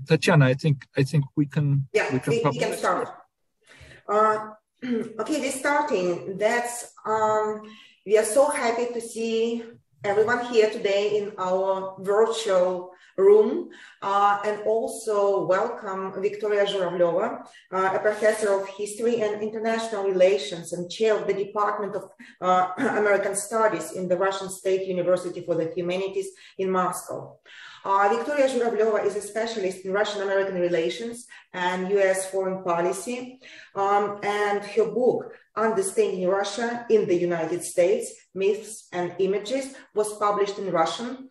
Tatiana, I think we can. Yeah, we can start. Okay, we're starting. We are so happy to see everyone here today in our virtual room, and also welcome Victoria Zhuravleva, a professor of history and international relations and chair of the Department of American Studies in the Russian State University for the Humanities in Moscow. Victoria Zhuravleva is a specialist in Russian-American relations and U.S. foreign policy, and her book, Understanding Russia in the United States, Myths and Images, was published in Russian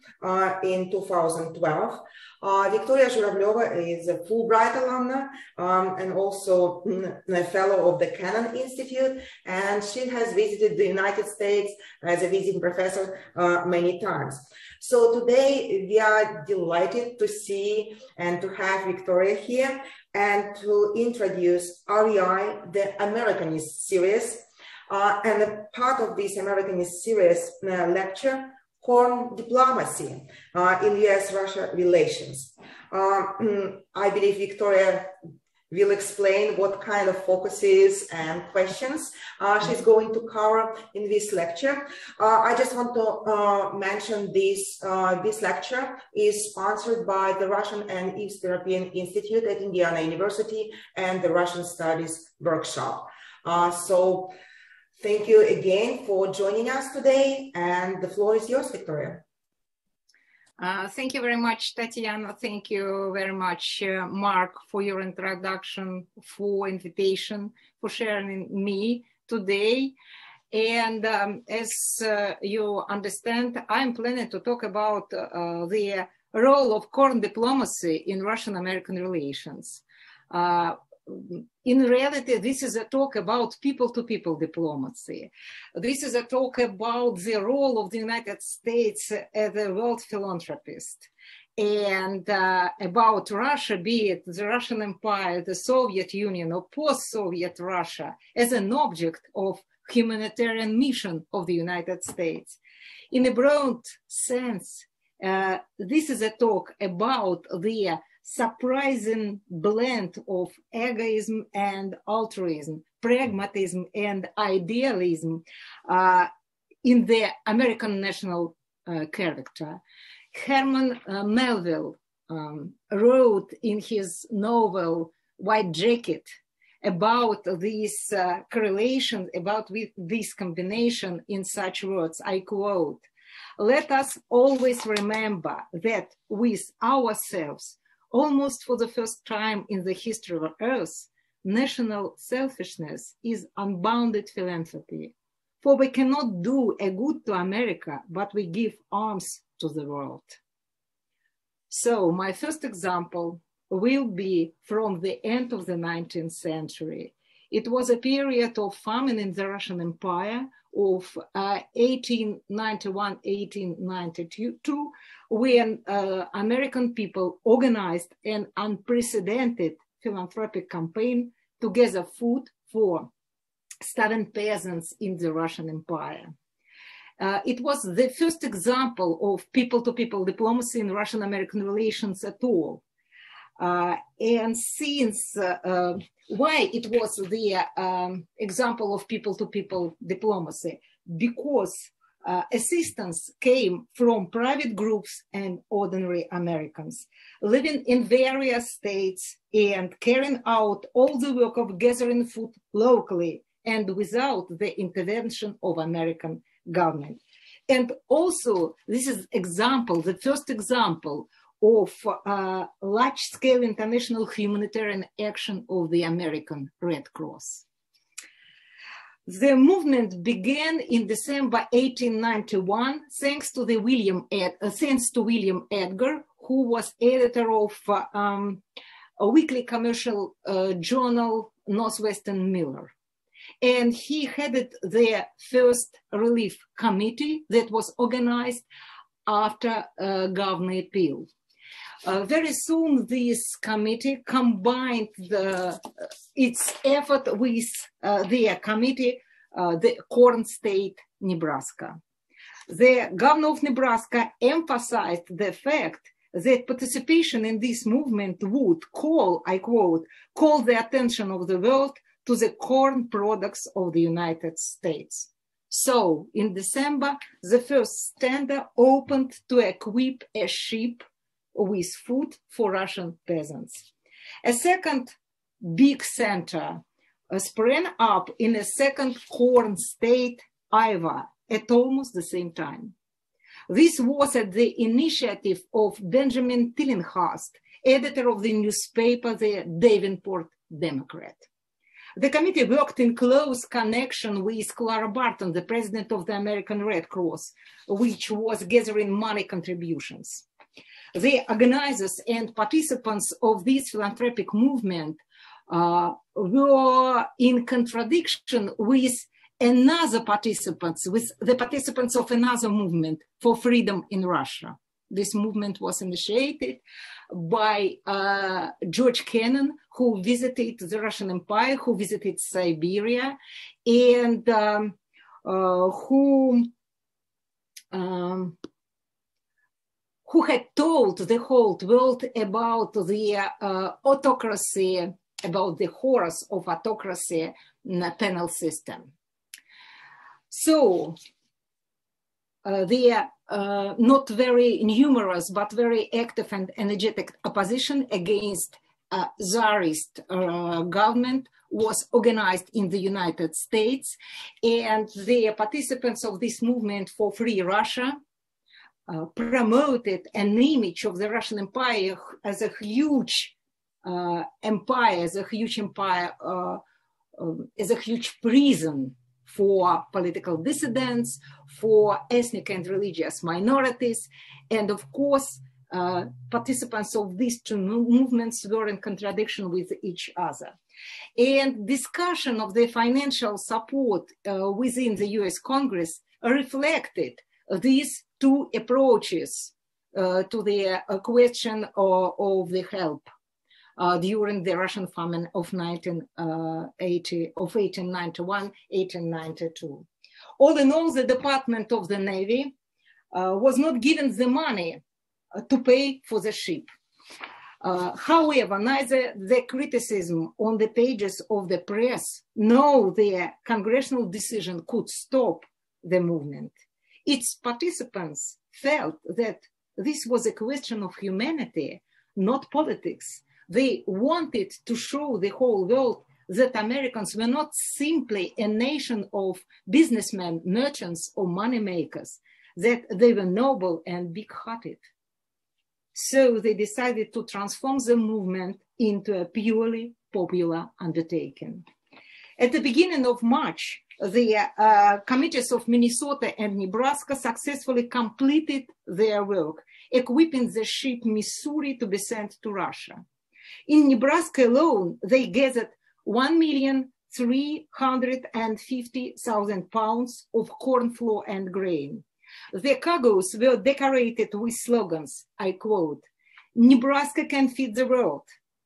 in 2012. Victoria Zhuravleva is a Fulbright alumna and also a fellow of the Cannon Institute, and she has visited the United States as a visiting professor many times. So today we are delighted to see and to have Victoria here and to introduce REI, the Americanist series, and a part of this Americanist series lecture, Foreign Diplomacy in U.S.-Russia Relations. I believe Victoria will explain what kind of focuses and questions she's going to cover in this lecture. I just want to mention this lecture is sponsored by the Russian and East European Institute at Indiana University and the Russian Studies Workshop. So thank you again for joining us today, and the floor is yours, Victoria. Thank you very much, Tatiana. Thank you very much, Mark, for your introduction, for invitation, for sharing me today. And as you understand, I'm planning to talk about the role of foreign diplomacy in Russian-American relations. In reality, this is a talk about people-to-people diplomacy. This is a talk about the role of the United States as a world philanthropist, and about Russia, be it the Russian Empire, the Soviet Union, or post-Soviet Russia, as an object of humanitarian mission of the United States. In a broad sense, this is a talk about the surprising blend of egoism and altruism, pragmatism and idealism in the American national character. Herman Melville wrote in his novel White Jacket about this correlation, about this combination in such words. I quote, "Let us always remember that with ourselves, almost for the first time in the history of Earth, national selfishness is unbounded philanthropy. For we cannot do a good to America, but we give arms to the world." So my first example will be from the end of the 19th century. It was a period of famine in the Russian Empire of 1891-1892, when American people organized an unprecedented philanthropic campaign to gather food for starving peasants in the Russian Empire. It was the first example of people-to-people diplomacy in Russian-American relations at all. And since why it was the example of people-to-people diplomacy? Because assistance came from private groups and ordinary Americans living in various states and carrying out all the work of gathering food locally and without the intervention of American government. And also, this is the first example of large-scale international humanitarian action of the American Red Cross. The movement began in December 1891, thanks to William Edgar, who was editor of a weekly commercial journal, Northwestern Miller. And he headed the first relief committee that was organized after Governor appeal. Very soon, this committee combined its effort with the committee, the Corn State, Nebraska. The governor of Nebraska emphasized the fact that participation in this movement would call, I quote, call the attention of the world to the corn products of the United States. So in December, the first tender opened to equip a ship with food for Russian peasants. A second big center sprang up in a second corn state, Iowa, at almost the same time. This was at the initiative of Benjamin Tillinghast, editor of the newspaper, the Davenport Democrat. The committee worked in close connection with Clara Barton, the president of the American Red Cross, which was gathering money contributions. The organizers and participants of this philanthropic movement were in contradiction with the participants of another movement for freedom in Russia. This movement was initiated by George Kennan, who visited the Russian Empire, who visited Siberia, and who had told the whole world about the autocracy, about the horrors of autocracy penal system. So the not very numerous but very active and energetic opposition against Tsarist government was organized in the United States, and the participants of this movement for free Russia promoted an image of the Russian Empire as a huge empire, as a huge prison for political dissidents, for ethnic and religious minorities. And of course, participants of these two movements were in contradiction with each other. And discussion of the financial support within the US Congress reflected these two approaches to the question of the help during the Russian famine of 1891-1892. All in all, the Department of the Navy was not given the money to pay for the ship. However, neither the criticism on the pages of the press nor the congressional decision could stop the movement. Its participants felt that this was a question of humanity, not politics. They wanted to show the whole world that Americans were not simply a nation of businessmen, merchants, or moneymakers, that they were noble and big-hearted. So they decided to transform the movement into a purely popular undertaking. At the beginning of March, the committees of Minnesota and Nebraska successfully completed their work, equipping the ship Missouri to be sent to Russia. In Nebraska alone, they gathered 1,350,000 pounds of corn flour and grain. The cargoes were decorated with slogans, I quote, "Nebraska can feed the world,"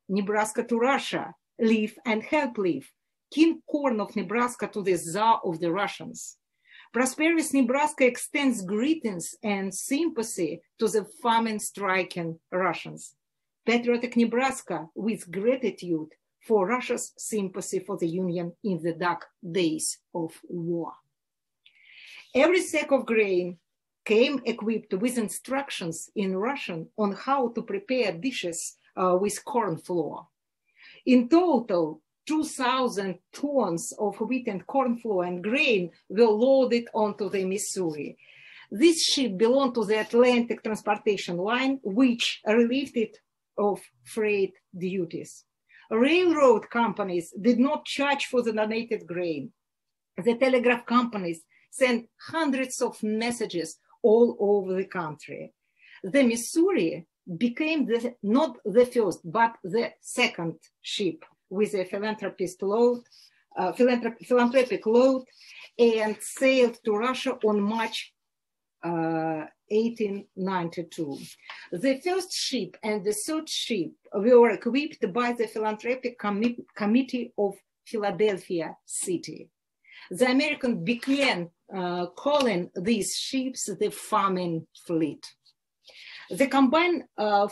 "Nebraska to Russia," "Live and help live," "King Corn of Nebraska to the Tsar of the Russians." Prosperous Nebraska extends greetings and sympathy to the famine-stricken Russians. Patriotic Nebraska with gratitude for Russia's sympathy for the Union in the dark days of war. Every sack of grain came equipped with instructions in Russian on how to prepare dishes with corn flour. In total, 2,000 tons of wheat and corn flour and grain were loaded onto the Missouri. This ship belonged to the Atlantic Transportation Line, which relieved it of freight duties. Railroad companies did not charge for the donated grain. The telegraph companies sent hundreds of messages all over the country. The Missouri became not the first, but the second ship with a philanthropic load, and sailed to Russia on March 1892. The first ship and the third ship were equipped by the Philanthropic Committee of Philadelphia City. The Americans began calling these ships the famine fleet. The combined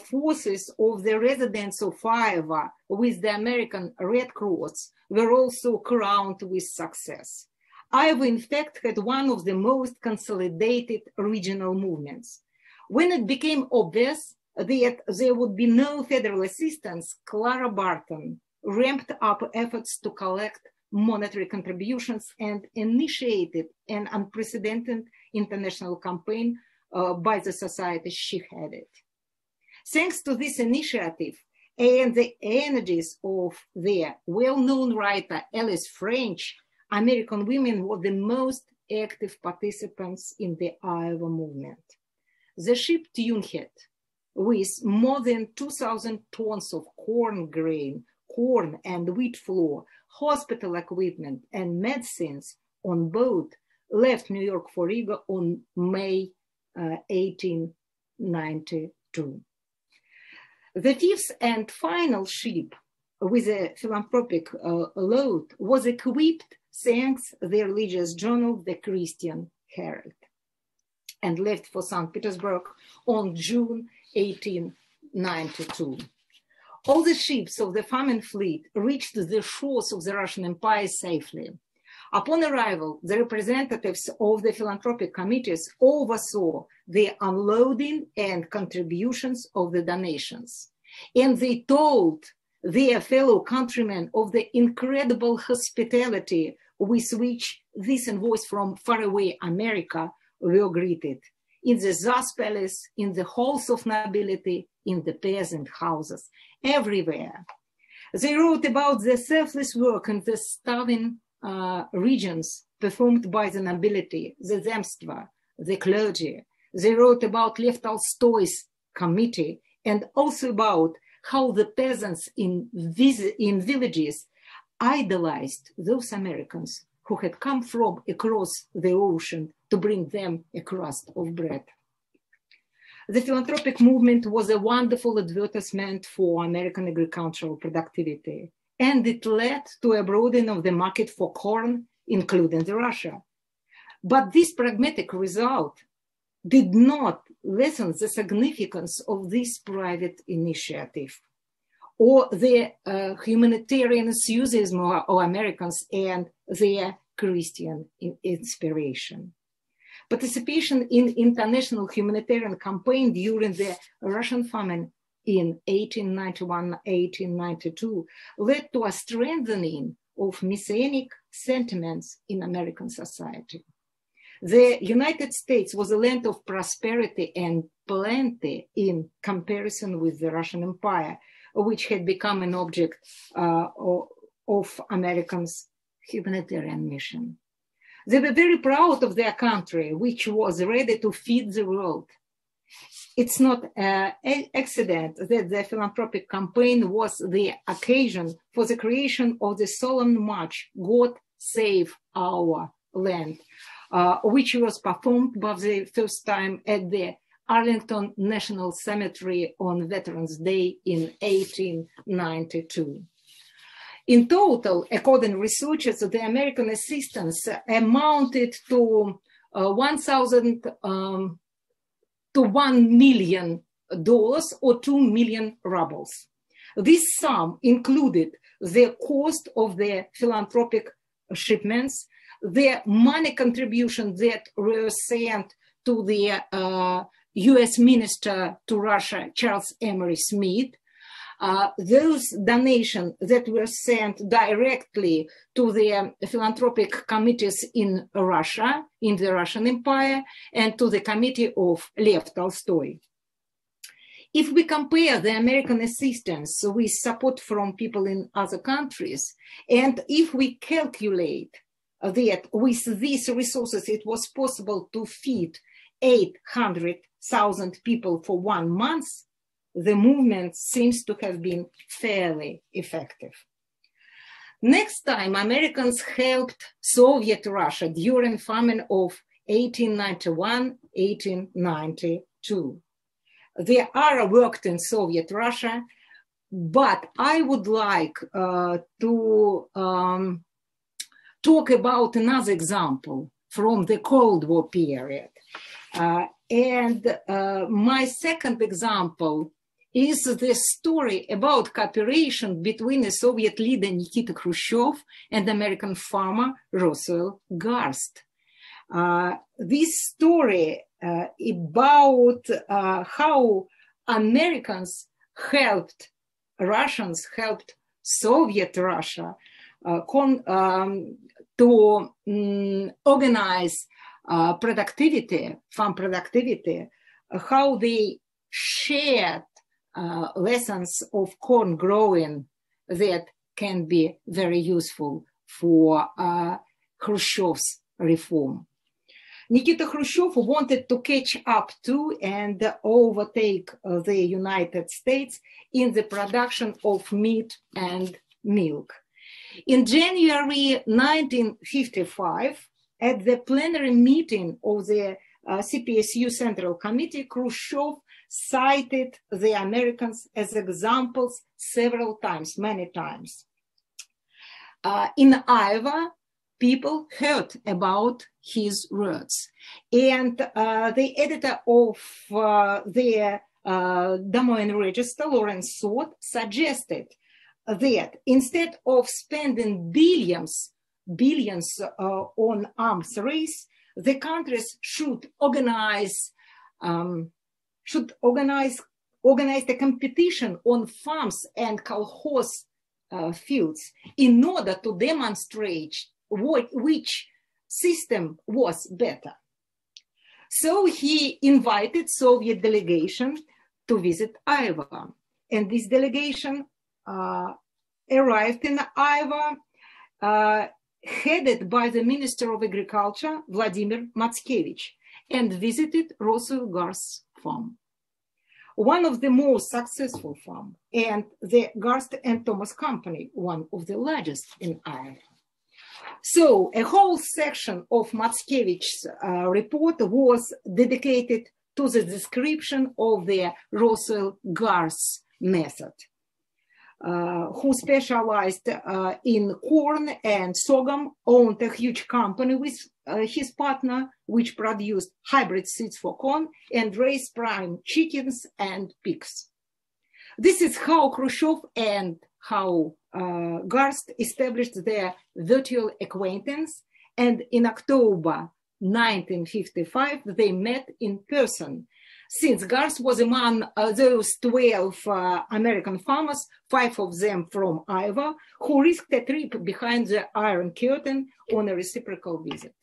forces of the residents of Iowa with the American Red Cross were also crowned with success. Iowa, in fact, had one of the most consolidated regional movements. When it became obvious that there would be no federal assistance, Clara Barton ramped up efforts to collect monetary contributions and initiated an unprecedented international campaign by the societies she headed. Thanks to this initiative and the energies of the well-known writer Alice French, American women were the most active participants in the Iowa movement. The ship Tunehead, with more than 2,000 tons of corn grain, corn and wheat flour, hospital equipment, and medicines on boat, left New York for Riga on May 1892. The fifth and final ship with a philanthropic load was equipped thanks to the religious journal, the Christian Herald, and left for St. Petersburg on June 1892. All the ships of the famine fleet reached the shores of the Russian Empire safely. Upon arrival, the representatives of the philanthropic committees oversaw the unloading and contributions of the donations. And they told their fellow countrymen of the incredible hospitality with which this envoys from faraway America were greeted in the Zas Palace, in the halls of nobility, in the peasant houses, everywhere. They wrote about the selfless work in the starving regions performed by the nobility, the zemstva, the clergy. They wrote about Lev Tolstoy's committee and also about how the peasants in villages idolized those Americans who had come from across the ocean to bring them a crust of bread. The philanthropic movement was a wonderful advertisement for American agricultural productivity, and it led to a broadening of the market for corn, including Russia. But this pragmatic result did not lessen the significance of this private initiative or the humanitarian enthusiasm of Americans and their Christian inspiration. Participation in international humanitarian campaign during the Russian famine in 1891-1892 led to a strengthening of messianic sentiments in American society. The United States was a land of prosperity and plenty in comparison with the Russian Empire, which had become an object of Americans' humanitarian mission. They were very proud of their country, which was ready to feed the world. It's not an accident that the philanthropic campaign was the occasion for the creation of the solemn march, God Save Our Land, which was performed for the first time at the Arlington National Cemetery on Veterans Day in 1892. In total, according to researchers, the American assistance amounted to $1 million or 2 million rubles. This sum included the cost of the philanthropic shipments, the money contributions that were sent to the U.S. Minister to Russia, Charles Emery Smith, those donations that were sent directly to the philanthropic committees in Russia, in the Russian Empire, and to the committee of Lev Tolstoy. If we compare the American assistance with support from people in other countries, and if we calculate that with these resources it was possible to feed 800,000 people for 1 month, the movement seems to have been fairly effective. Next time, Americans helped Soviet Russia during famine of 1891-1892. The ARA worked in Soviet Russia, but I would like to talk about another example from the Cold War period. And my second example is the story about cooperation between the Soviet leader Nikita Khrushchev and American farmer Russell Garst. This story about how Americans helped Soviet Russia to organize productivity, farm productivity, how they shared lessons of corn growing that can be very useful for Khrushchev's reform. Nikita Khrushchev wanted to catch up to and overtake the United States in the production of meat and milk. In January 1955, at the plenary meeting of the CPSU Central Committee, Khrushchev cited the Americans as examples several times, many times. In Iowa, people heard about his words. And the editor of the Des Moines Register, Lawrence Swart, suggested that instead of spending billions on arms race, the countries should organize a competition on farms and kolkhoz fields in order to demonstrate which system was better. So he invited Soviet delegation to visit Iowa, and this delegation arrived in Iowa, headed by the Minister of Agriculture, Vladimir Matskevich, and visited Russell Garst's farm, one of the most successful farms, and the Garst and Thomas Company, one of the largest in Iowa. So a whole section of Matskevich's report was dedicated to the description of the Russell Garst method, who specialized in corn and sorghum, owned a huge company with his partner, which produced hybrid seeds for corn and raised prime chickens and pigs. This is how Khrushchev and how Garst established their virtual acquaintance, and in October 1955, they met in person. Since Garst was among those 12 American farmers, 5 of them from Iowa, who risked a trip behind the Iron Curtain on a reciprocal visit.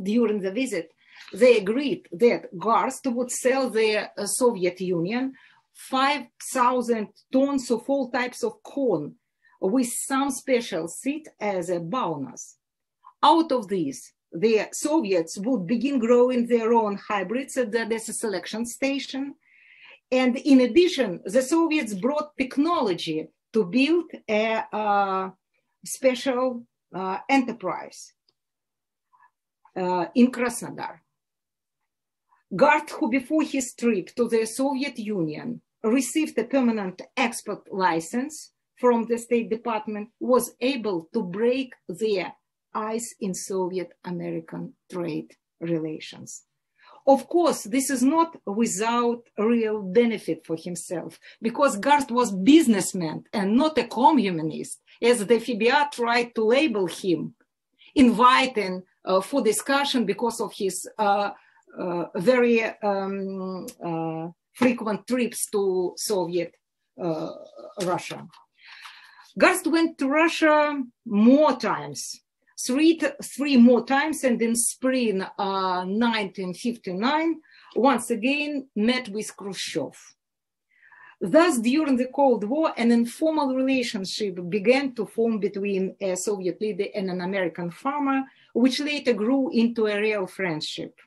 During the visit, they agreed that Garst would sell the Soviet Union 5,000 tons of all types of corn with some special seed as a bonus. Out of these, the Soviets would begin growing their own hybrids at the Odessa selection station. And in addition, the Soviets brought technology to build a special enterprise in Krasnodar. Garst, who before his trip to the Soviet Union received a permanent export license from the State Department, was able to break the ice in Soviet-American trade relations. Of course, this is not without real benefit for himself, because Garst was a businessman and not a communist, as the FBR tried to label him, inviting for discussion because of his very frequent trips to Soviet Russia. Garst went to Russia more times, three more times, and in spring 1959, once again met with Khrushchev. Thus, during the Cold War, an informal relationship began to form between a Soviet leader and an American farmer, which later grew into a real friendship.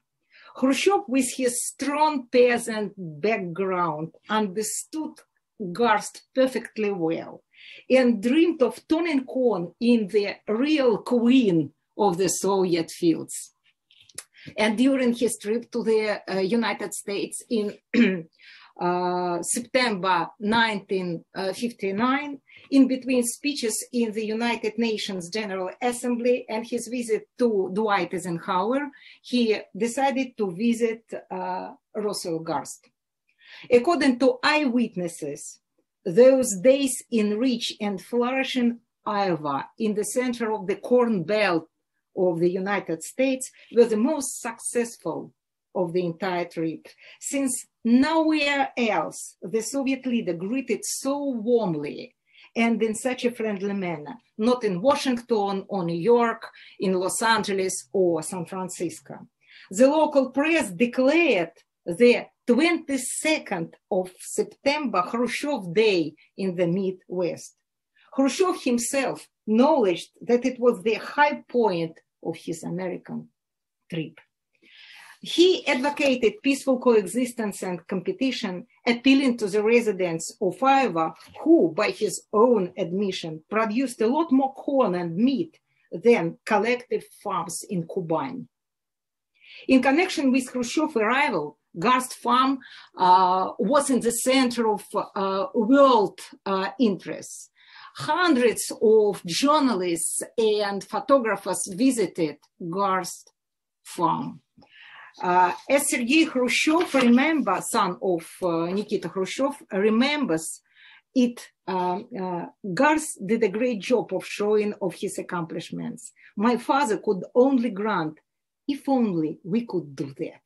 Khrushchev, with his strong peasant background, understood Garst perfectly well and dreamed of turning corn in the real queen of the Soviet fields. And during his trip to the United States in September 1959, in between speeches in the United Nations General Assembly and his visit to Dwight Eisenhower, he decided to visit Russell Garst. According to eyewitnesses, those days in rich and flourishing Iowa, in the center of the Corn Belt of the United States, were the most successful of the entire trip, since nowhere else the Soviet leader greeted so warmly and in such a friendly manner, not in Washington or New York, in Los Angeles or San Francisco. The local press declared the 22nd of September Khrushchev Day in the Midwest. Khrushchev himself acknowledged that it was the high point of his American trip. He advocated peaceful coexistence and competition, appealing to the residents of Iowa, who, by his own admission, produced a lot more corn and meat than collective farms in Kubань. In connection with Khrushchev's arrival, Garst Farm was in the center of world interests. Hundreds of journalists and photographers visited Garst Farm. As Sergei Khrushchev son of Nikita Khrushchev, remembers it, Garst did a great job of showing of his accomplishments. My father could only grant, if only we could do that.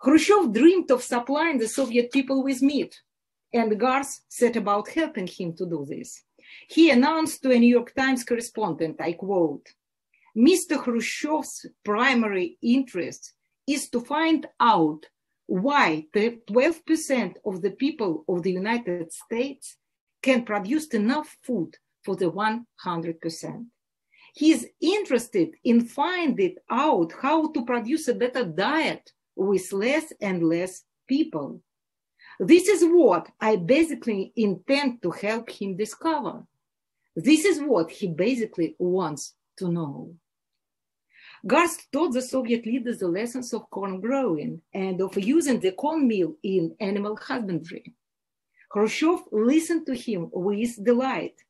Khrushchev dreamed of supplying the Soviet people with meat, and Garst set about helping him to do this. He announced to a New York Times correspondent, I quote, "Mr. Khrushchev's primary interest is to find out why 12% of the people of the United States can produce enough food for the 100%. He is interested in finding out how to produce a better diet with less and less people. This is what I basically intend to help him discover. This is what he basically wants to know." Garst taught the Soviet leaders the lessons of corn growing and of using the corn meal in animal husbandry. Khrushchev listened to him with delight.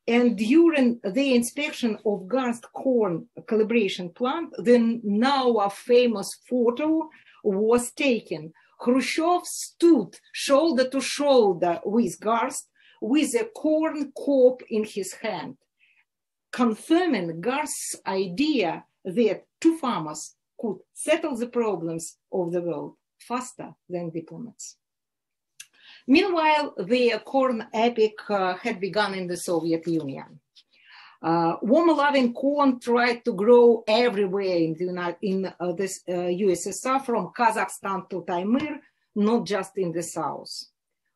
And during the inspection of Garst corn calibration plant, the now famous photo was taken. Khrushchev stood shoulder to shoulder with Garst with a corn cob in his hand, confirming Garst's idea that two farmers could settle the problems of the world faster than diplomats. Meanwhile, the corn epic had begun in the Soviet Union. Warm-loving corn tried to grow everywhere in the USSR, from Kazakhstan to Taimyr, not just in the south.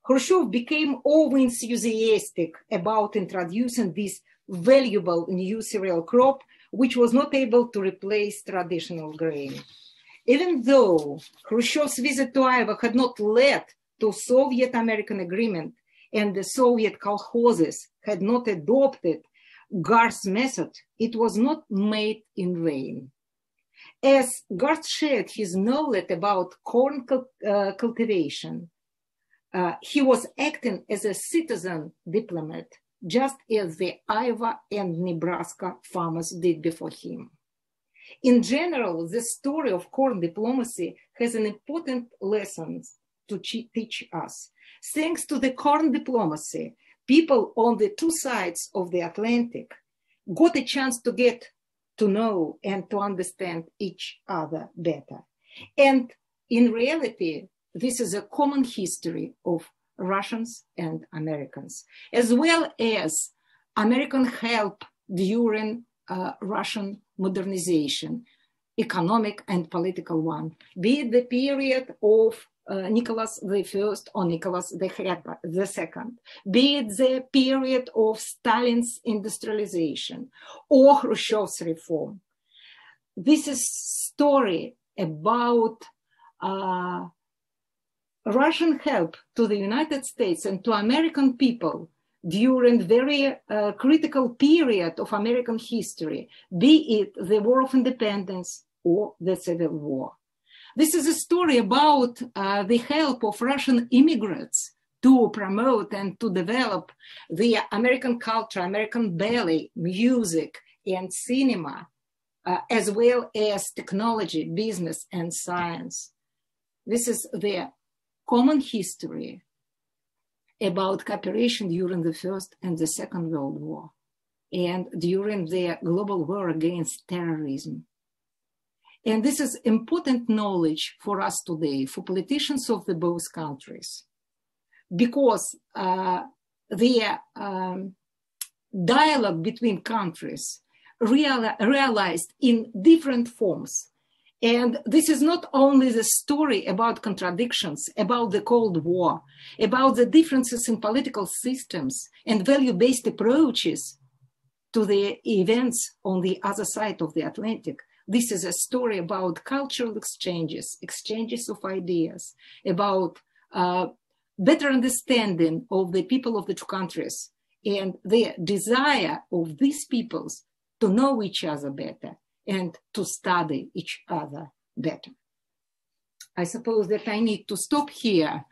Khrushchev became over-enthusiastic about introducing this valuable new cereal crop, which was not able to replace traditional grain. Even though Khrushchev's visit to Iowa had not led to Soviet-American agreement and the Soviet kolkhozes had not adopted Garst's method, it was not made in vain. As Garst shared his knowledge about corn cultivation, he was acting as a citizen diplomat, just as the Iowa and Nebraska farmers did before him. In general, the story of corn diplomacy has an important lesson to teach us. Thanks to the corn diplomacy, people on the two sides of the Atlantic got a chance to get to know and to understand each other better. And in reality, this is a common history of Russians and Americans, as well as American help during Russian modernization, economic and political one, be it the period of Nicholas I or Nicholas II, be it the period of Stalin's industrialization or Khrushchev's reform. This is story about Russian help to the United States and to American people during very critical period of American history, be it the War of Independence or the Civil War. This is a story about the help of Russian immigrants to promote and to develop the American culture, American ballet, music, and cinema, as well as technology, business, and science. This is the common history about cooperation during the First and the Second World War and during the global war against terrorism. And this is important knowledge for us today, for politicians of the both countries, because the dialogue between countries realized in different forms. And this is not only the story about contradictions, about the Cold War, about the differences in political systems and value-based approaches to the events on the other side of the Atlantic. This is a story about cultural exchanges, exchanges of ideas, about better understanding of the people of the two countries and the desire of these peoples to know each other better and to study each other better. I suppose that I need to stop here.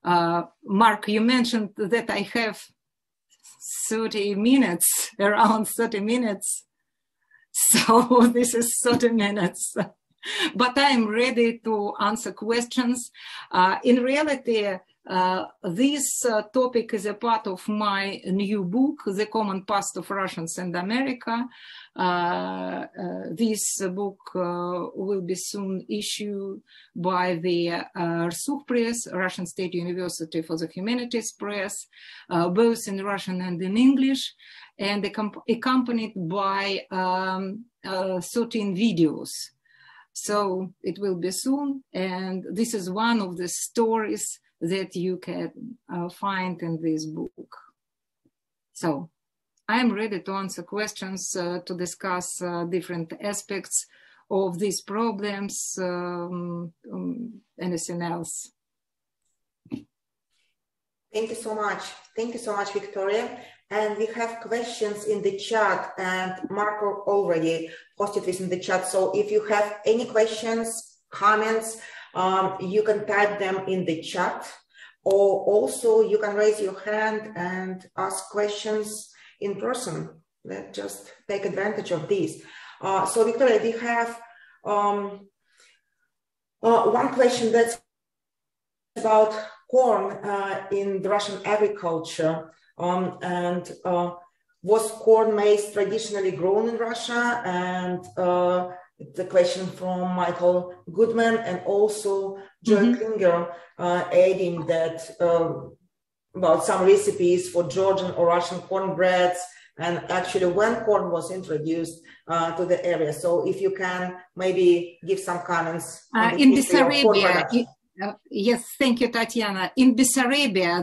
Mark, you mentioned that I have 30 minutes, around 30 minutes. So this is 30 minutes, but I'm ready to answer questions. In reality, this topic is a part of my new book, The Common Past of Russians and America. This book will be soon issued by the RSUH Press, Russian State University for the Humanities Press, both in Russian and in English, and accompanied by 13 videos. So it will be soon, and this is one of the stories that you can find in this book. So I'm ready to answer questions, to discuss different aspects of these problems, anything else. Thank you so much. Thank you so much, Victoria. And we have questions in the chat, and Marco already posted this in the chat. So if you have any questions, comments, you can type them in the chat, or also you can raise your hand and ask questions in person. Let's just take advantage of this. So Victoria, we have one question that's about corn in the Russian agriculture. Was corn maize traditionally grown in Russia? And the question from Michael Goodman, and also Joy Klinger adding that about some recipes for Georgian or Russian cornbreads, and actually when corn was introduced to the area. So if you can maybe give some comments. In Bessarabia, yes, thank you, Tatiana. In Bessarabia,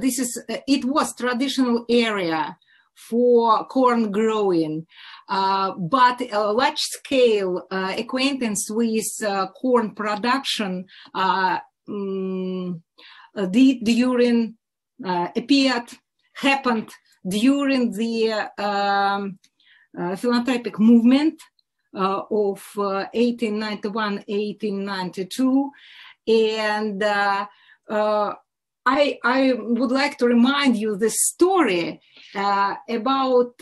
it was traditional area for corn growing, but a large scale acquaintance with corn production happened during the philanthropic movement of 1891-1892. And I would like to remind you the story about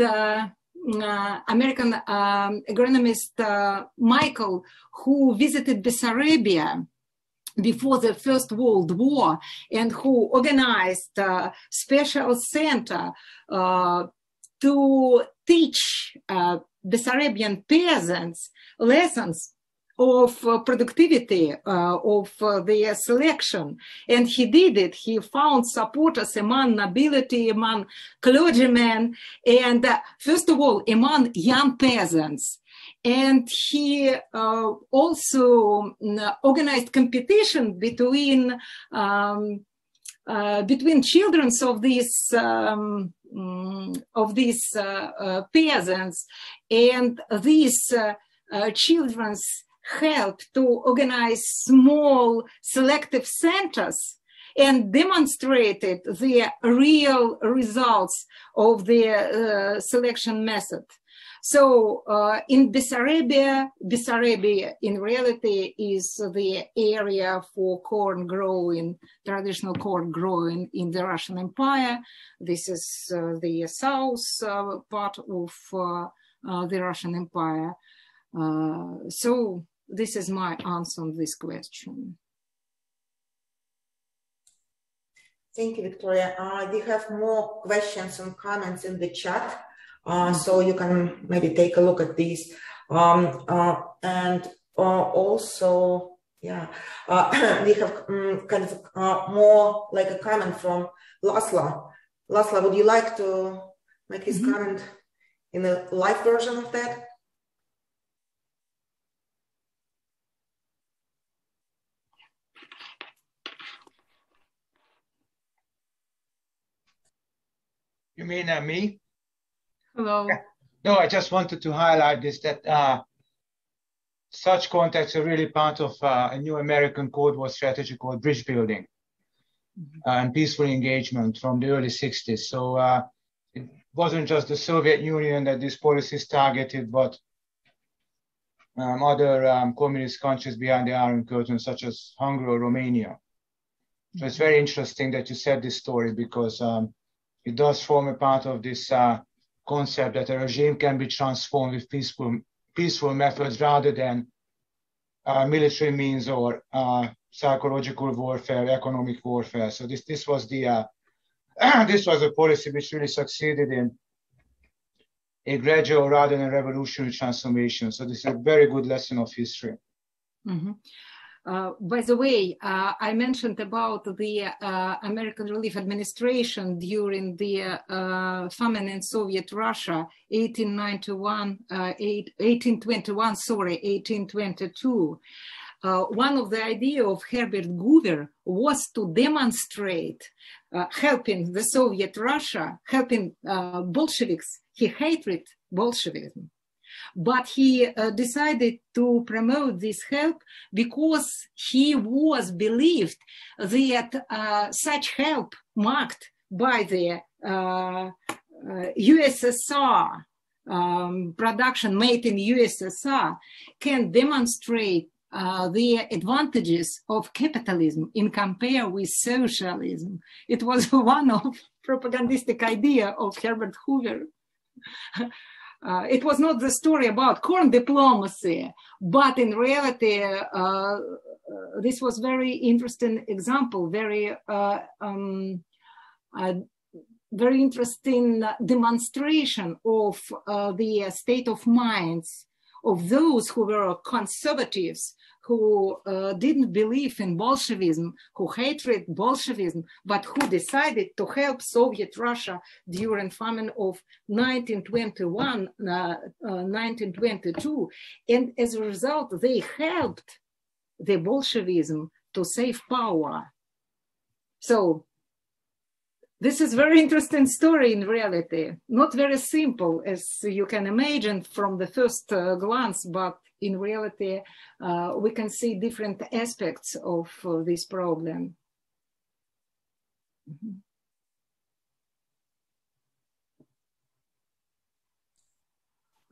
American agronomist Michael, who visited Bessarabia before the First World War, and who organized a special center to teach Bessarabian peasants lessons of productivity of their selection. And he did it. He found supporters among nobility, among clergymen, and first of all, among young peasants. And he also organized competition between children of these peasants, and these children's helped to organize small selective centers and demonstrated the real results of the selection method. So in Bessarabia in reality is the area for corn growing, traditional corn growing in the Russian Empire. This is the south part of the Russian Empire. So this is my answer on this question. Thank you, Victoria. We have more questions and comments in the chat. So you can maybe take a look at these. And also, yeah, we have kind of more like a comment from Laszlo. Laszlo, would you like to make his comment in the live version of that? You mean me? Hello. No, I just wanted to highlight this, that such contexts are really part of a new American Cold War strategy called bridge building and peaceful engagement from the early 60s. So it wasn't just the Soviet Union that these policies targeted, but other communist countries behind the Iron Curtain, such as Hungary or Romania. So it's very interesting that you said this story, because it does form a part of this concept that a regime can be transformed with peaceful methods rather than military means or psychological warfare, economic warfare. So this was the this was a policy which really succeeded in a gradual rather than a revolutionary transformation. So this is a very good lesson of history. Mm-hmm. By the way, I mentioned about the American Relief Administration during the famine in Soviet Russia, 1822. One of the ideas of Herbert Hoover was to demonstrate helping the Soviet Russia, helping Bolsheviks. He hated Bolshevism. But he decided to promote this help because he was believed that such help marked by the USSR, production made in USSR, can demonstrate the advantages of capitalism in compare with socialism. It was one of propagandistic idea of Herbert Hoover. It was not the story about corn diplomacy, but in reality, this was very interesting example, very interesting demonstration of the state of minds of those who were conservatives, who didn't believe in Bolshevism, who hated Bolshevism, but who decided to help Soviet Russia during famine of 1921, 1922. And as a result, they helped the Bolshevism to save power. So this is a very interesting story in reality. Not very simple, as you can imagine from the first glance, but in reality, we can see different aspects of this problem. Mm-hmm.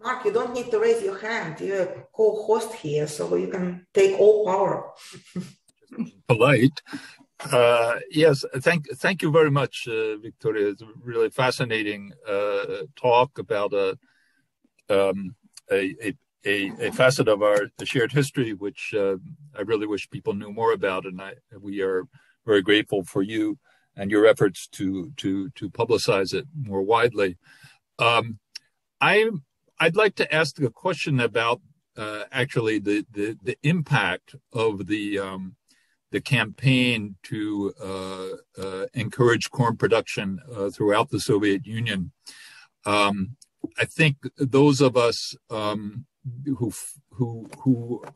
Mark, you don't need to raise your hand. You're a co-host here, so you can take all power. Polite. Yes, thank you very much, Victoria. It's a really fascinating talk about a facet of our shared history, which I really wish people knew more about, and we are very grateful for you and your efforts to publicize it more widely. I'd like to ask a question about actually the impact of the campaign to encourage corn production throughout the Soviet Union. I think those of us who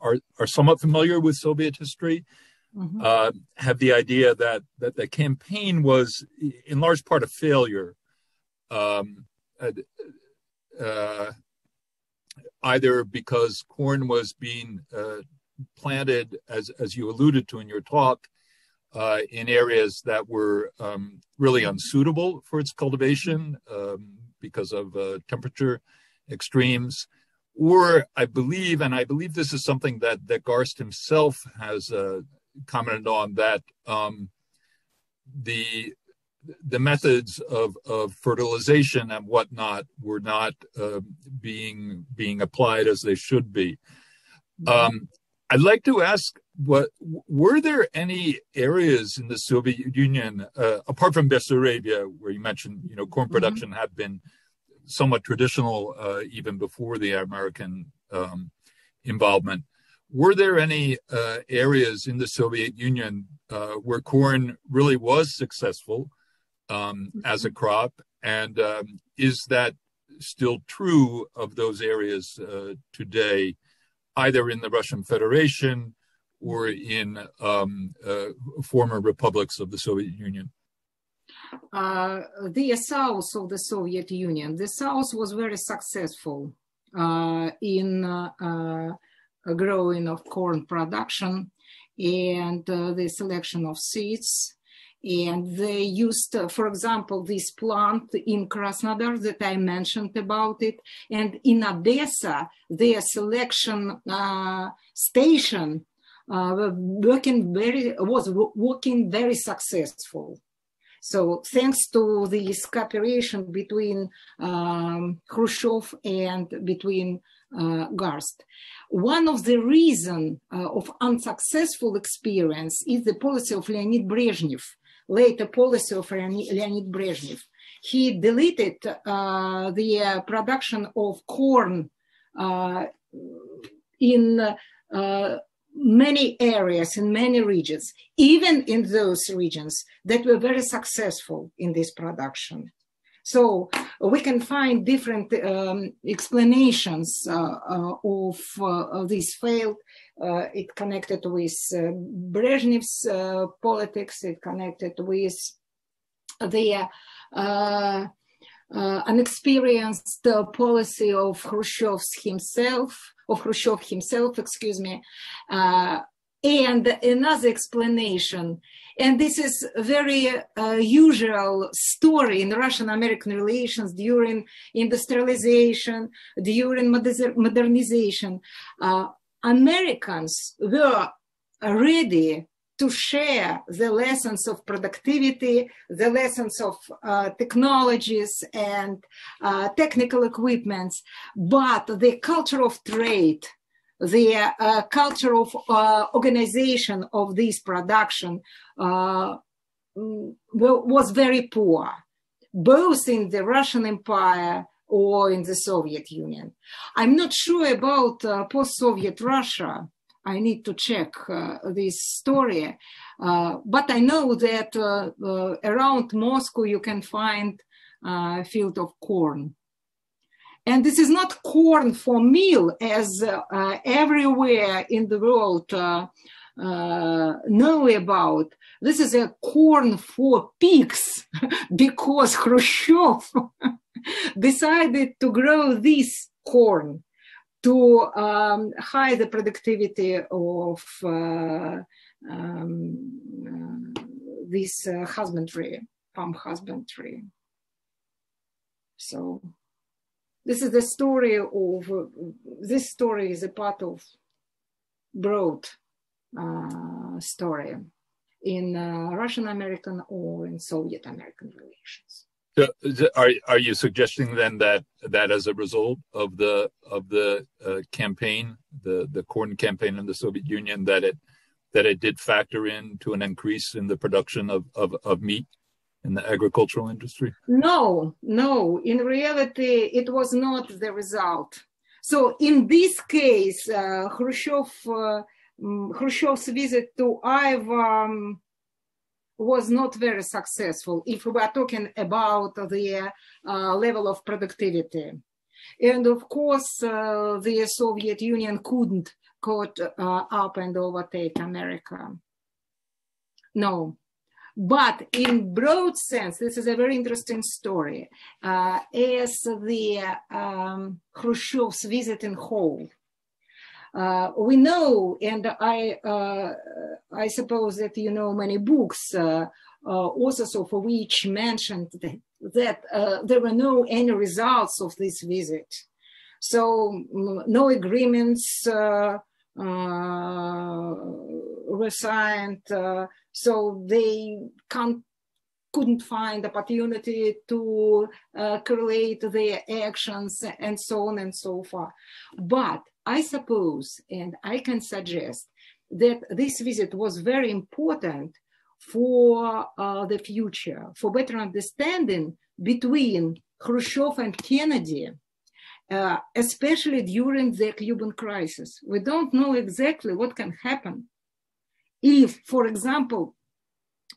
are somewhat familiar with Soviet history have the idea that the campaign was in large part a failure, either because corn was being planted, as you alluded to in your talk, in areas that were really unsuitable for its cultivation because of temperature extremes, or I believe this is something that Garst himself has commented on, that the methods of fertilization and whatnot were not being applied as they should be. I'd like to ask, were there any areas in the Soviet Union, apart from Bessarabia, where you mentioned, corn production had been somewhat traditional even before the American involvement? Were there any areas in the Soviet Union where corn really was successful as a crop? And is that still true of those areas today, either in the Russian Federation or in former republics of the Soviet Union? The South of the Soviet Union, the South was very successful in growing of corn production and the selection of seeds. And they used, for example, this plant in Krasnodar that I mentioned about it. And in Odessa, their selection station was working very successful. So thanks to this cooperation between Khrushchev and between Garst. One of the reasons of unsuccessful experience is the policy of Leonid Brezhnev, later policy of Leonid Brezhnev. He deleted the production of corn in many areas, in many regions, even in those regions that were very successful in this production. So we can find different explanations of this failed. It connected with Brezhnev's politics. It connected with the unexperienced policy of Khrushchev himself, and another explanation. And this is a very usual story in Russian-American relations during industrialization, during modernization. Americans were ready to share the lessons of productivity, the lessons of technologies and technical equipments, but the culture of trade, the culture of organization of this production was very poor, both in the Russian Empire or in the Soviet Union. I'm not sure about post-Soviet Russia. I need to check this story, but I know that around Moscow you can find a field of corn. And this is not corn for meal, as everywhere in the world know about. This is a corn for pigs, because Khrushchev decided to grow this corn to hide the productivity of this farm husbandry. So this is the story of, this story is a part of broad story in Russian-American or in Soviet-American relations. So are you suggesting then that as a result of the campaign, the corn campaign in the Soviet Union, that it did factor into an increase in the production of meat in the agricultural industry? No. In reality, it was not the result. So in this case, Khrushchev's visit to Iowa was not very successful if we are talking about the level of productivity. And of course, the Soviet Union couldn't caught up and overtake America. No. But in broad sense, this is a very interesting story, as the Khrushchev's visit in whole. We know, and I suppose that you know many books, authors of which mentioned that there were no any results of this visit. So no agreements were signed, so they couldn't find opportunity to correlate their actions and so on and so forth. But I suppose, and I can suggest, that this visit was very important for the future, for better understanding between Khrushchev and Kennedy, especially during the Cuban crisis. We don't know exactly what can happen if, for example,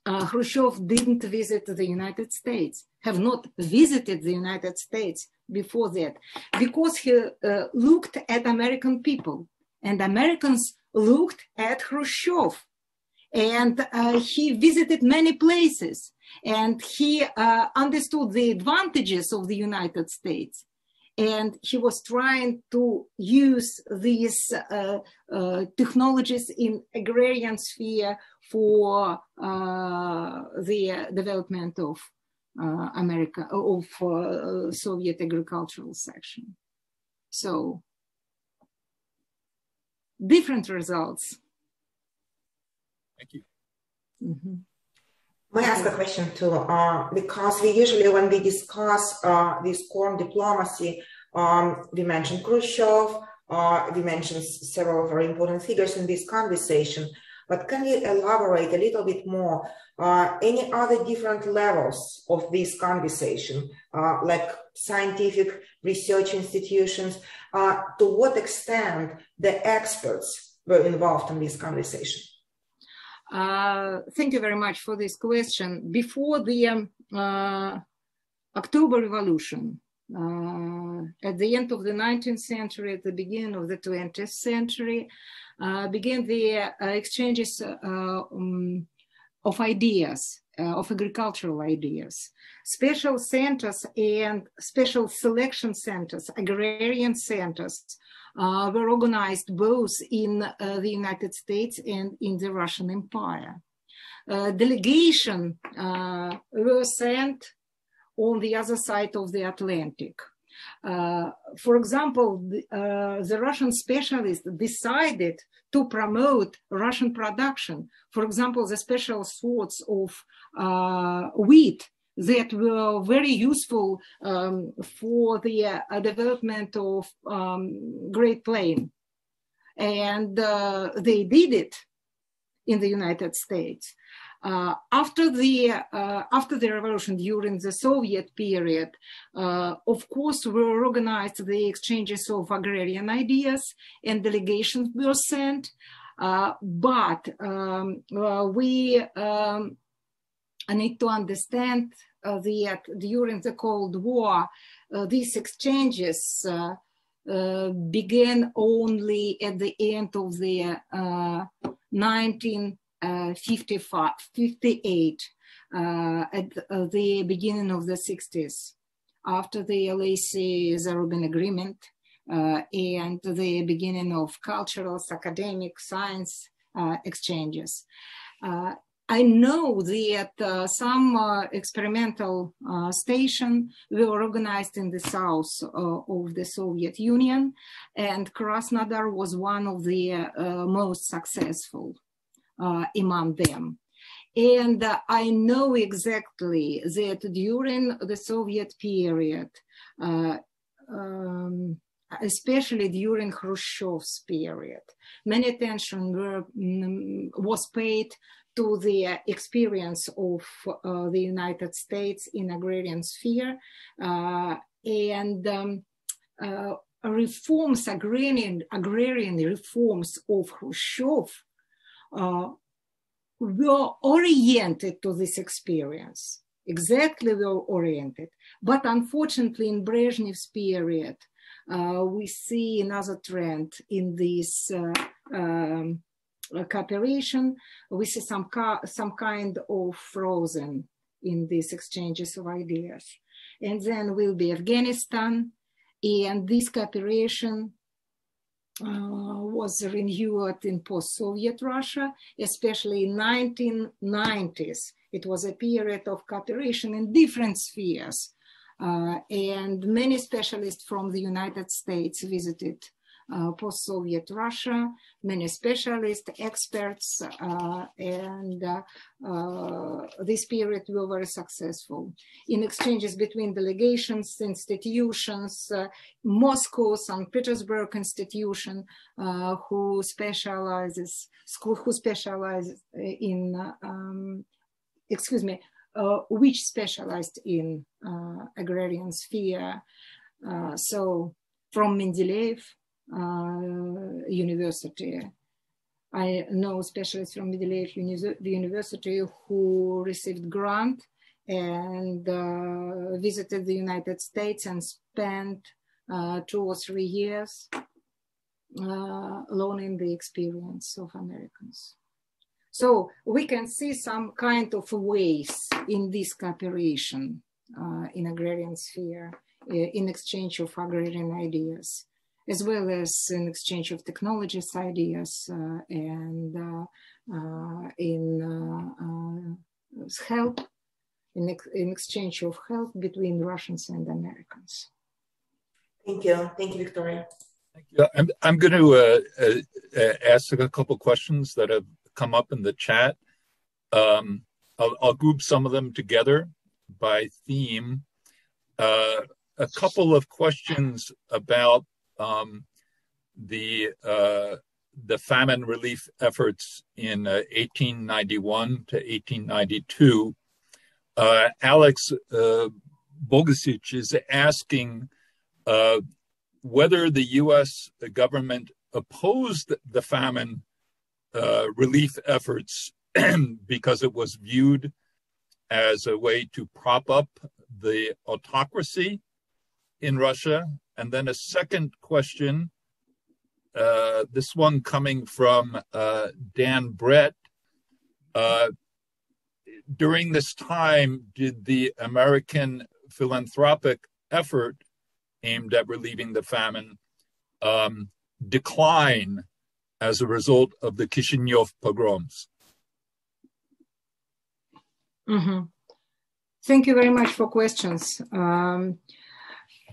Khrushchev didn't visit the United States, have not visited the United States before that, because he looked at American people, and Americans looked at Khrushchev, and he visited many places, and he understood the advantages of the United States. And he was trying to use these technologies in agrarian sphere for the development of America, of Soviet agricultural section. So different results. Thank you. Mm-hmm. May I ask a question too? Because we usually, when we discuss this corn diplomacy, we mention Khrushchev, we mention several very important figures in this conversation. But can you elaborate a little bit more? Any other different levels of this conversation, like scientific research institutions? To what extent the experts were involved in this conversation? Thank you very much for this question. Before the October Revolution, at the end of the 19th century, at the beginning of the 20th century, began the exchanges of ideas, of agricultural ideas. Special centers and special selection centers, agrarian centers, were organized both in the United States and in the Russian Empire. Delegation were sent on the other side of the Atlantic. For example, the Russian specialists decided to promote Russian production. For example, the special sorts of wheat that were very useful for the development of Great Plain. And they did it in the United States. After the revolution, during the Soviet period, of course, were organized the exchanges of agrarian ideas and delegations were sent. But we need to understand that during the Cold War, these exchanges began only at the end of the 1958, at the beginning of the 60s, after the Lacey-Zarubin Agreement and the beginning of cultural, academic, science exchanges. I know that some experimental stations were organized in the south of the Soviet Union, and Krasnodar was one of the most successful among them. And I know exactly that during the Soviet period, especially during Khrushchev's period, many attention was paid to the experience of the United States in agrarian sphere, and reforms, agrarian reforms of Khrushchev were oriented to this experience, exactly were oriented. But unfortunately, in Brezhnev's period, we see another trend in this cooperation. We see some kind of frozen in these exchanges of ideas. And then will be Afghanistan, and this cooperation was renewed in post-Soviet Russia, especially in 1990s. It was a period of cooperation in different spheres, And many specialists from the United States visited post-Soviet Russia, many specialists, experts, and this period were very successful in exchanges between delegations, institutions, Moscow, St. Petersburg institution, who specializes in, which specialized in agrarian sphere. So from Mendeleev University, I know specialists from Mendeleev University who received grant and visited the United States and spent 2 or 3 years learning the experience of Americans. So we can see some kind of ways in this cooperation in agrarian sphere, in exchange of agrarian ideas, as well as in exchange of technologies ideas and in help, in exchange of help between Russians and Americans. Thank you, Victoria. Thank you. I'm going to ask a couple questions that have come up in the chat. I'll group some of them together by theme. A couple of questions about the famine relief efforts in 1891 to 1892. Alex Bogasic is asking whether the U.S. government opposed the famine relief efforts because it was viewed as a way to prop up the autocracy in Russia. And then a second question, this one coming from Dan Brett. During this time, did the American philanthropic effort aimed at relieving the famine decline as a result of the Kishinev pogroms? Mm-hmm. Thank you very much for questions.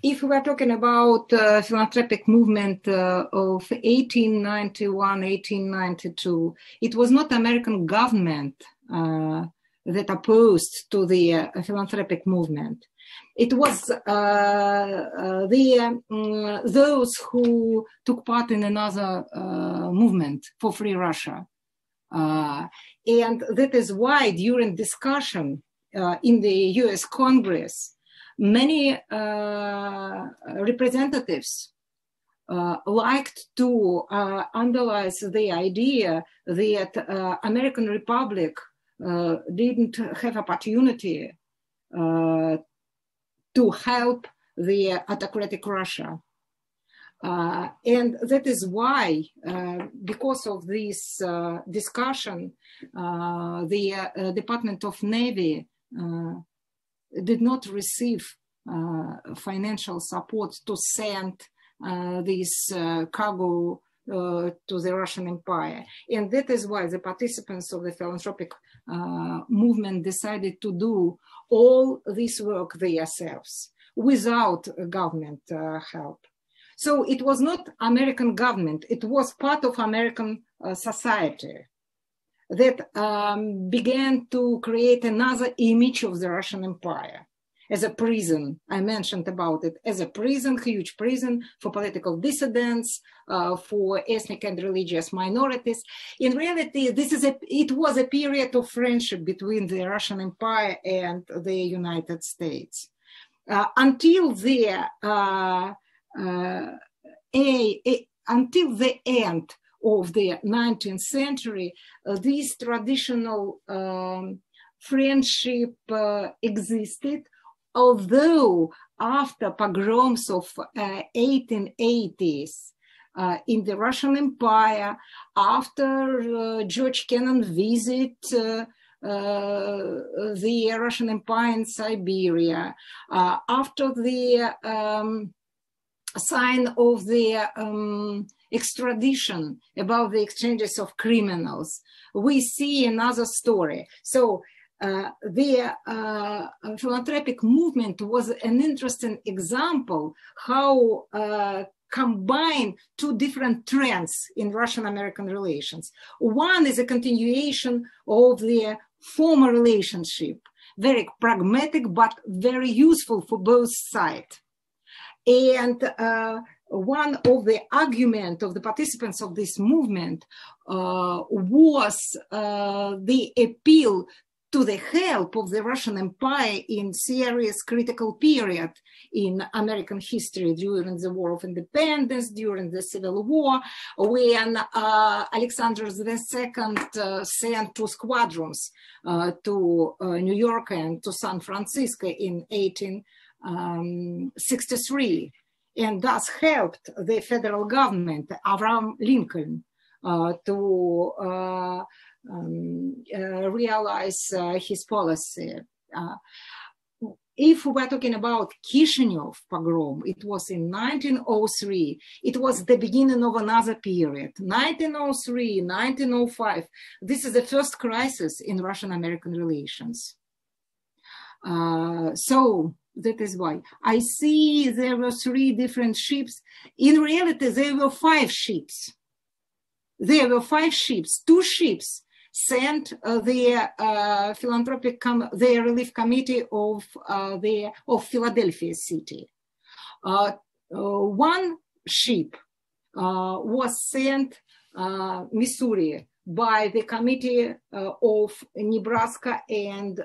If we are talking about philanthropic movement of 1891, 1892, it was not American government that opposed to the philanthropic movement. It was those who took part in another movement for Free Russia. And that is why during discussion in the US Congress, many representatives liked to underline the idea that American Republic didn't have opportunity to help the autocratic Russia. And that is why, because of this discussion, the Department of Navy did not receive financial support to send this cargo to the Russian Empire. And that is why the participants of the philanthropic movement decided to do all this work themselves without government help. So it was not American government, it was part of American society that began to create another image of the Russian Empire as a prison. I mentioned about it as a prison, huge prison for political dissidents, for ethnic and religious minorities. In reality, it was a period of friendship between the Russian Empire and the United States. Until the end of the 19th century, this traditional friendship existed, although after pogroms of 1880s in the Russian Empire, after George Kennan visit the Russian Empire in Siberia, after the sign of the extradition about the exchanges of criminals, we see another story. So the philanthropic movement was an interesting example how combine two different trends in Russian-American relations. One is a continuation of the former relationship, very pragmatic, but very useful for both sides. And one of the arguments of the participants of this movement was the appeal to the help of the Russian Empire in serious critical period in American history during the War of Independence, during the Civil War, when Alexander II sent two squadrons to New York and to San Francisco in 1863, and thus helped the federal government, Abraham Lincoln, to realize his policy. If we're talking about Kishinev pogrom, it was in 1903. It was the beginning of another period, 1903, 1905. This is the first crisis in Russian-American relations. So that is why I see there were three different ships. In reality, there were five ships. There were five ships, two ships sent the the relief committee of Philadelphia city. One ship was sent Missouri by the committee of Nebraska and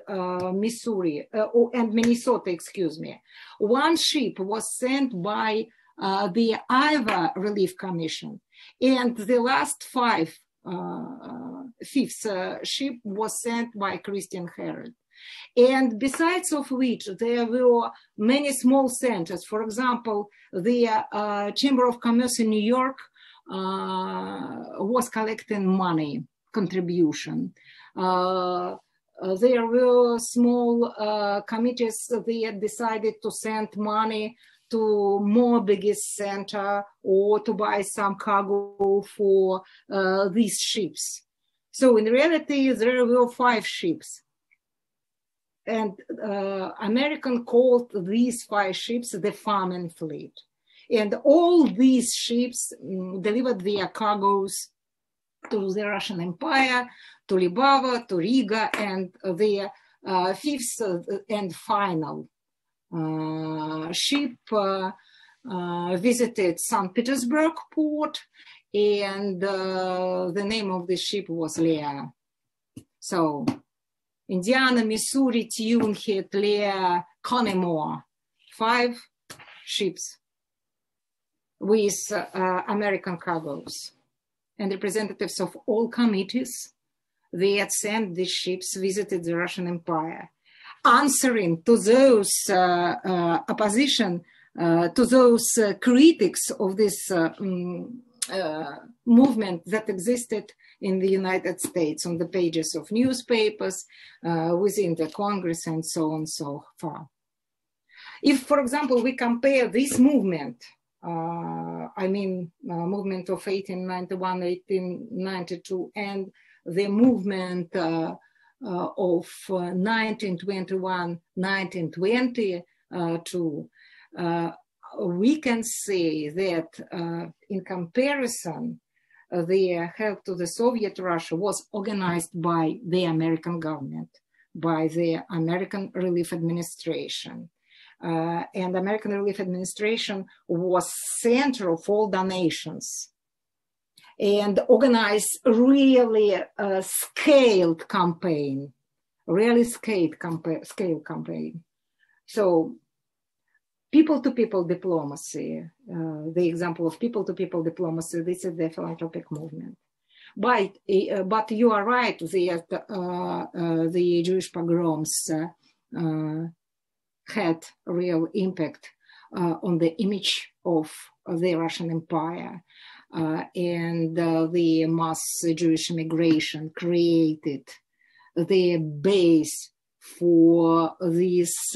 Missouri and Minnesota, excuse me. One ship was sent by the Iowa Relief Commission, and the last fifth ship was sent by Christian Herald. And besides of which, there were many small centers. For example, the Chamber of Commerce in New York was collecting money, contribution. There were small committees that decided to send money to more biggest center or to buy some cargo for these ships. So in reality, there were five ships. And American called these five ships the Famine Fleet. And all these ships delivered their cargoes to the Russian Empire, to Libava, to Riga, and the fifth and final ship visited St. Petersburg port, and the name of the ship was Leah. So Indiana, Missouri, Tunehead, Leah, Connemore, five ships with American cargoes, and representatives of all committees that sent these ships visited the Russian Empire, answering to those opposition, to those critics of this movement that existed in the United States on the pages of newspapers, within the Congress, and so on so far. If, for example, we compare this movement, movement of 1891, 1892, and the movement of 1921, 1922, we can say that in comparison, the help to the Soviet Russia was organized by the American government, by the American Relief Administration. And American Relief Administration was center of all donations and organized really a scaled campaign, scale campaign. So people-to-people diplomacy, the example of people-to-people diplomacy, this is the philanthropic movement. But you are right that the Jewish pogroms had real impact on the image of the Russian Empire. And the mass Jewish immigration created the base for this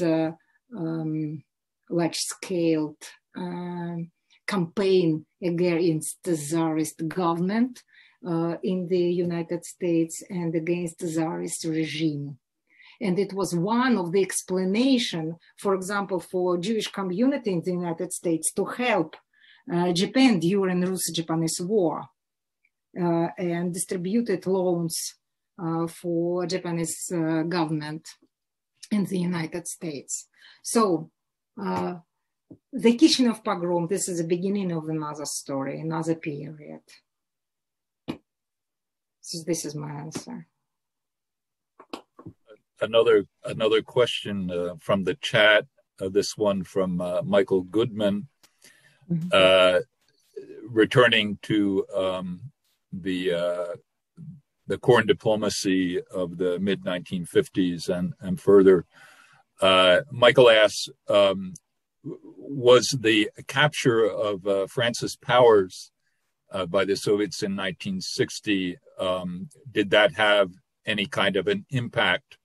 large-scale campaign against the Tsarist government in the United States and against the Tsarist regime. And it was one of the explanation, for example, for Jewish community in the United States to help Japan during the Russo-Japanese War and distributed loans for Japanese government in the United States. So the Kishinev pogrom, this is the beginning of another story, another period. So this is my answer. Another question from the chat. This one from Michael Goodman, returning to the corn diplomacy of the mid 1950s and further. Michael asks, was the capture of Francis Powers by the Soviets in 1960, did that have any kind of an impact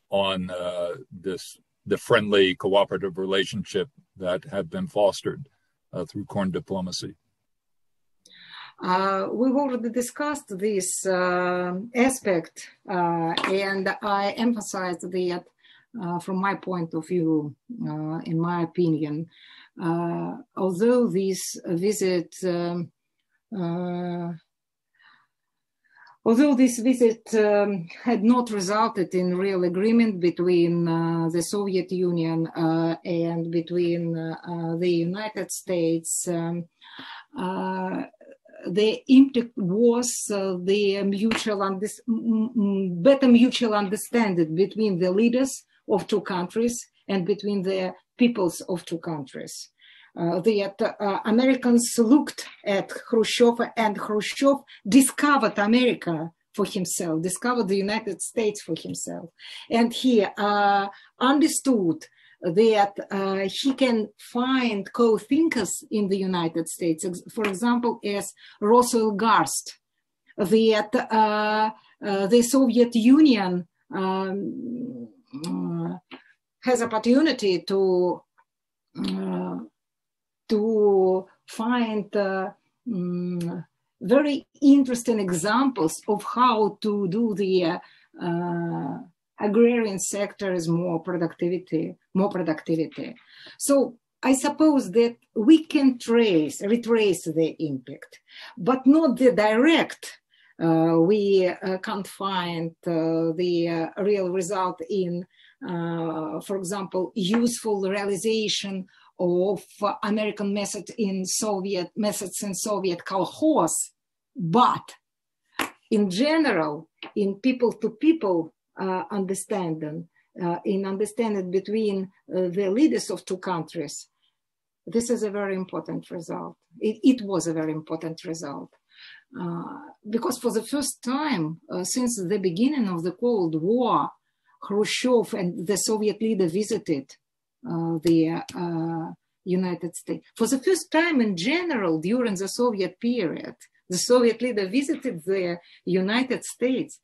on the friendly cooperative relationship that had been fostered through corn diplomacy? We've already discussed this aspect, and I emphasized that from my point of view, in my opinion, although this visit had not resulted in real agreement between the Soviet Union and between the United States, the impact was the better mutual understanding between the leaders of two countries and between the peoples of two countries. Americans looked at Khrushchev, and Khrushchev discovered America for himself, discovered the United States for himself. And he understood that he can find co-thinkers in the United States, for example, as Russell Garst, that the Soviet Union has opportunity to find very interesting examples of how to do the agrarian sectors more productivity. So I suppose that we can retrace the impact, but not the direct. We can't find the real result in, for example, useful realization of American methods in Soviet kolkhoz, but in general, in people-to-people understanding, in understanding between the leaders of two countries, this is a very important result. It was a very important result. Because for the first time since the beginning of the Cold War, Khrushchev and the Soviet leader visited the United States. For the first time in general during the Soviet period, the Soviet leader visited the United States.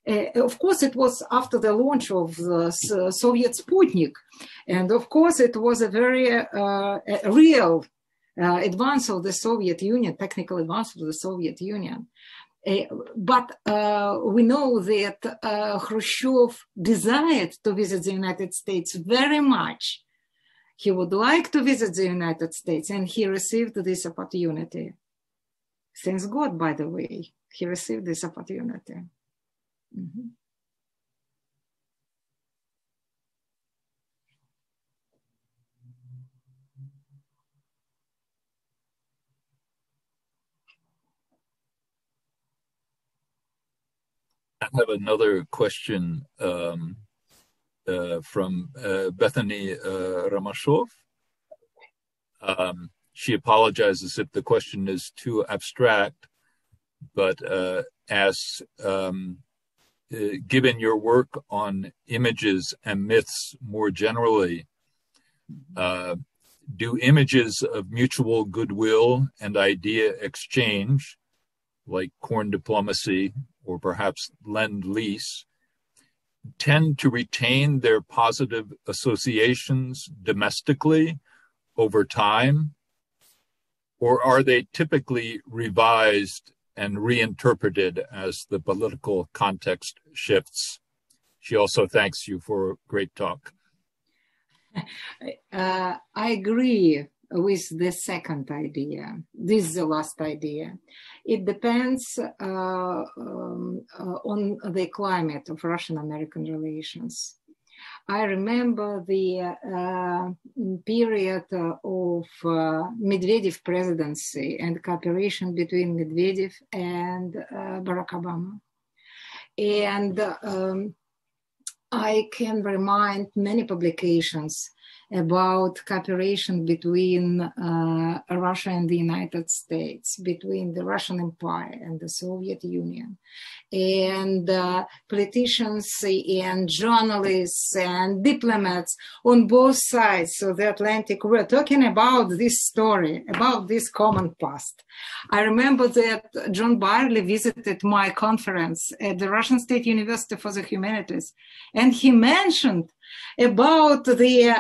Of course, it was after the launch of the Soviet Sputnik. And of course, it was a very real advance of the Soviet Union, technical advance of the Soviet Union. But we know that Khrushchev desired to visit the United States very much. He would like to visit the United States, and he received this opportunity. Thanks God, by the way, he received this opportunity. Mm-hmm. I have another question from Bethany Ramashov. She apologizes if the question is too abstract, but asks, given your work on images and myths more generally, do images of mutual goodwill and idea exchange, like corn diplomacy or perhaps lend-lease, tend to retain their positive associations domestically over time? Or are they typically revised and reinterpreted as the political context shifts? she also thanks you for a great talk. I agree with the second idea. This is the last idea. It depends on the climate of Russian-American relations. I remember the period of Medvedev presidency and cooperation between Medvedev and Barack Obama. And I can remind many publications about cooperation between Russia and the United States, between the Russian Empire and the Soviet Union. And politicians and journalists and diplomats on both sides of the Atlantic were talking about this story, about this common past. I remember that John Byerly visited my conference at the Russian State University for the Humanities, and he mentioned about the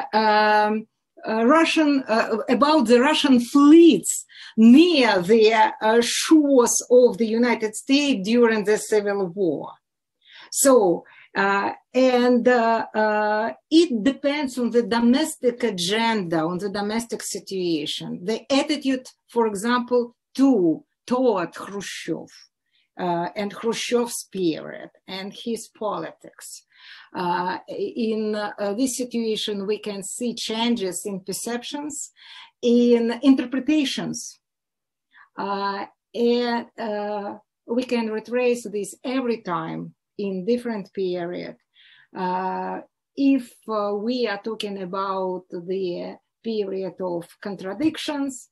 Russian fleets near the shores of the United States during the Civil War. So, it depends on the domestic agenda, on the domestic situation, the attitude, for example, toward Khrushchev and Khrushchev's period and his politics. In this situation, we can see changes in perceptions, in interpretations, and we can retrace this every time in different period. If we are talking about the period of contradictions,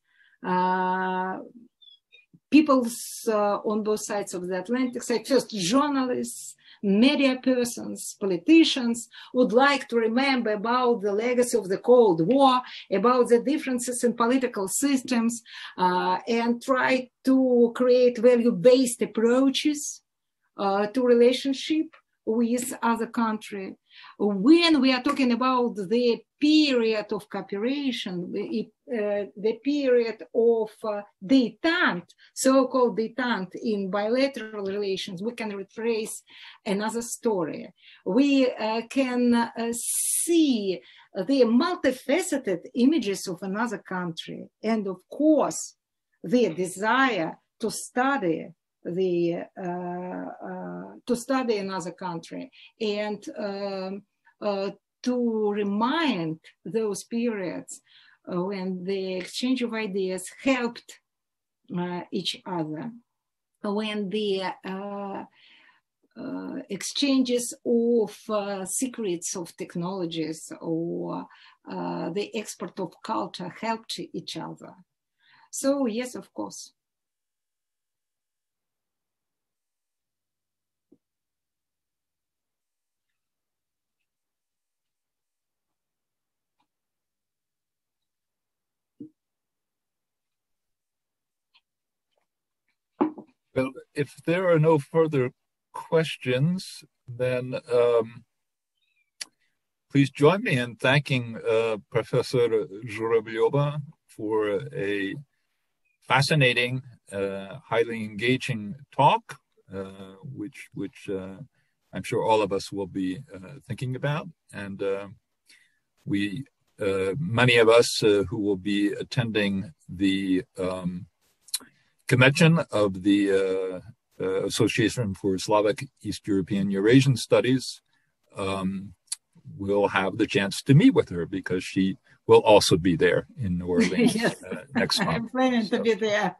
peoples on both sides of the Atlantic side, first journalists, media persons, politicians would like to remember about the legacy of the Cold War, about the differences in political systems, and try to create value-based approaches to relationship with other country. When we are talking about the period of cooperation, the period of détente, so-called détente in bilateral relations, we can retrace another story. We can see the multifaceted images of another country, and of course, the desire to study another country and to remind those periods when the exchange of ideas helped each other, when the exchanges of secrets of technologies or the export of culture helped each other. So yes, of course. Well, if there are no further questions, then please join me in thanking Professor Zhuravleva for a fascinating, highly engaging talk, which I'm sure all of us will be thinking about. And many of us who will be attending the convention of the Association for Slavic East European Eurasian Studies will have the chance to meet with her, because she will also be there in New Orleans Yes. next month. I'm planning to be there.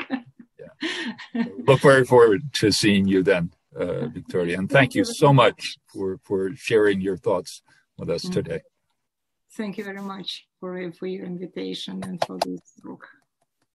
Yeah. Look very forward to seeing you then, Victoria. And thank you so much for sharing your thoughts with us today. Thank you very much for your invitation and for this talk.